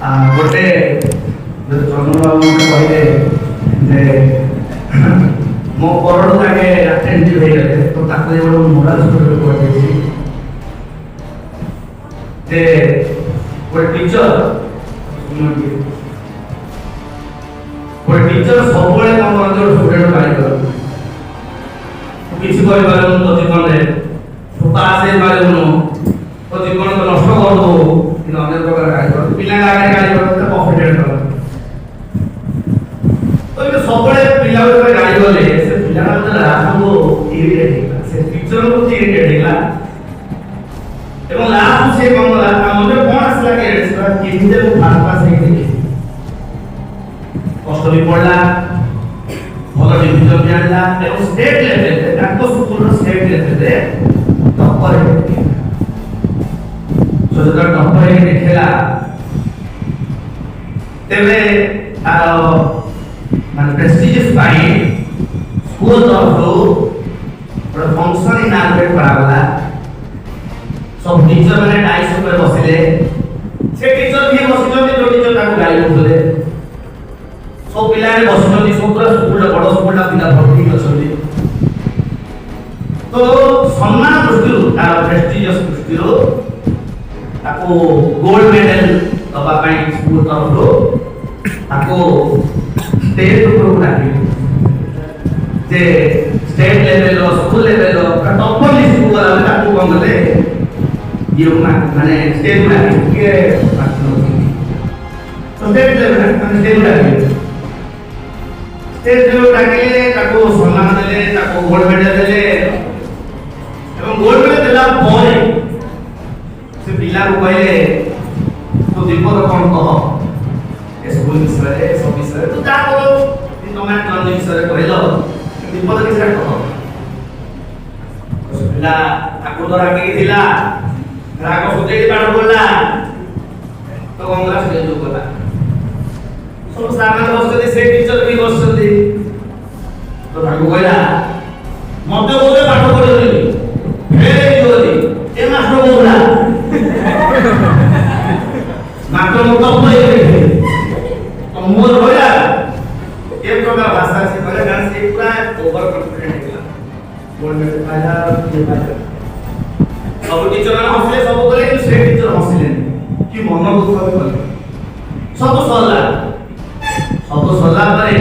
गोटे चंद्रबाबू कहले मो करोड़ आगे अटेंटिव हो गए तो मोराल स्टोरी गोटे टीचर सब कम कर स्टूडेंट गाड़ी कर किसी तो जीवन में पास हो पारूनु तो जीवन तो नष्ट कर दो अनेक प्रकार गाड़ी कर पिला आगे गाड़ी कर कॉन्फिडेंट कर तो ये सब पिला गाड़ी गले से पिला को इरिटेट से टीचर को इरिटेट होला एवं लास्ट से कम हमरे कोन आसला के किंदे को फास्ट पास नहीं देखि कष्ट भी पड़ला भलो डिवीजन भी आला एवं स्टेट लेवल पे ताको स्कूल स्टेट लेवल पे टॉपर है सो जब टॉपर है देखला तेरे माने प्रेस्टिजियस पाई स्कूल तरफो बड़ा फंक्शन इनाग्रेट कराला सब टीचर माने डाइस ऊपर बसिले से टीचर भी बसिले जो टीचर ताको गाइड करले सब पिला ने बसिले सब पूरा स्कूल बड़ स्कूल पिला भर्ती अछली तो सम्मान दृष्टि तार प्रेस्टिजियस दृष्टि ताको गोल्ड मेडल दबा पाई स्कूल तरफो ताको स्टेट ऊपर डाकी जे state level school level topper list को ताको कमले ये माने स्टेट डाकी के तो स्टेट लेवल माने स्टेट डाकी स्टेट लेवल डाकी ताको सम्मान देले ताको गोल्ड मेडल देले एवं गोल्ड मेडल देला परे से पिला को कहले तो दीपक कोन कह स्कूल विषय सब विषय तो जा करो कमेंट लर्निंग विषय कहलो विपद विषय कह तो पिला ठाकुर द्वारा के दिला राग सुते पाठ बोलला तो गंगा से जो बोला सब सामने बसते से टीचर भी बसते तो ठाकुर कहला मते बोले पाठ पढिली फेरे जोली ए मास्टर बोलला मास्टर मत पढे मोर होया एक प्रकार भाषा से पहले गान से पूरा ओवर कॉन्फिडेंट निकला बोल में आया ये बात सब टीचर ने हंसले सब बोले कि से टीचर हंसले कि मन दुख भी कले सब सला परे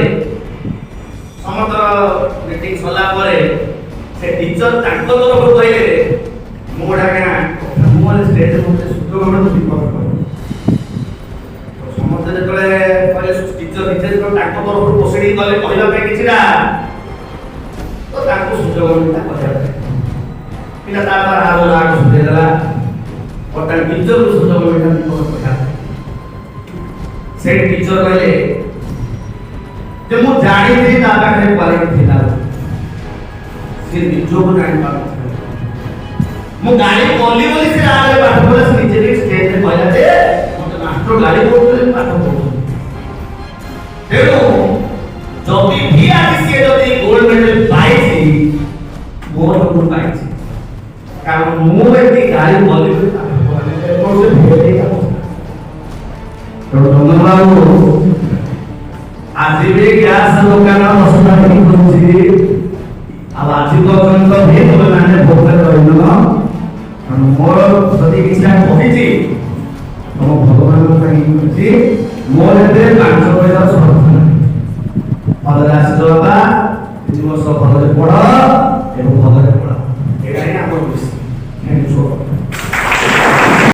समस्त मीटिंग सला परे से टीचर ताको तरफ कहले मोडा के मोर स्टेज में सुतो गमन दीपक समस्त जेतले कहले टीचर टीचर को ताको तरफ प्रोसीडिंग कले कहला पे किछिरा तो ताको सुतो गमन कहला पिला तार हारो लाग सुते देला और तार टीचर को सुतो गमन दीपक कहला से टीचर कहले जे मु जानि थी ता पाखे क्वालिटी थिला से निजो को जानि पा मु गाड़ी बोली बोली से आगे पाठ बोले से नीचे के स्टेज पे कहला जे मते मास्टर गाड़ी बोलले पाठ बोल तेरो जबी भी आदि से जदी गोल्ड मेडल पाइछि मोर को पाइछि कारण मु एती गाड़ी बोली बोली पाठ बोले मोर से भेटे का तो धन्यवाद आज भी ग्यास लोकाना हस्ता नहीं होछि अब आज पर्यंत भी बोले माने भोकर रहिनो मोर जदी किछा कहिछि तो भगवान को कहि मोर एते 5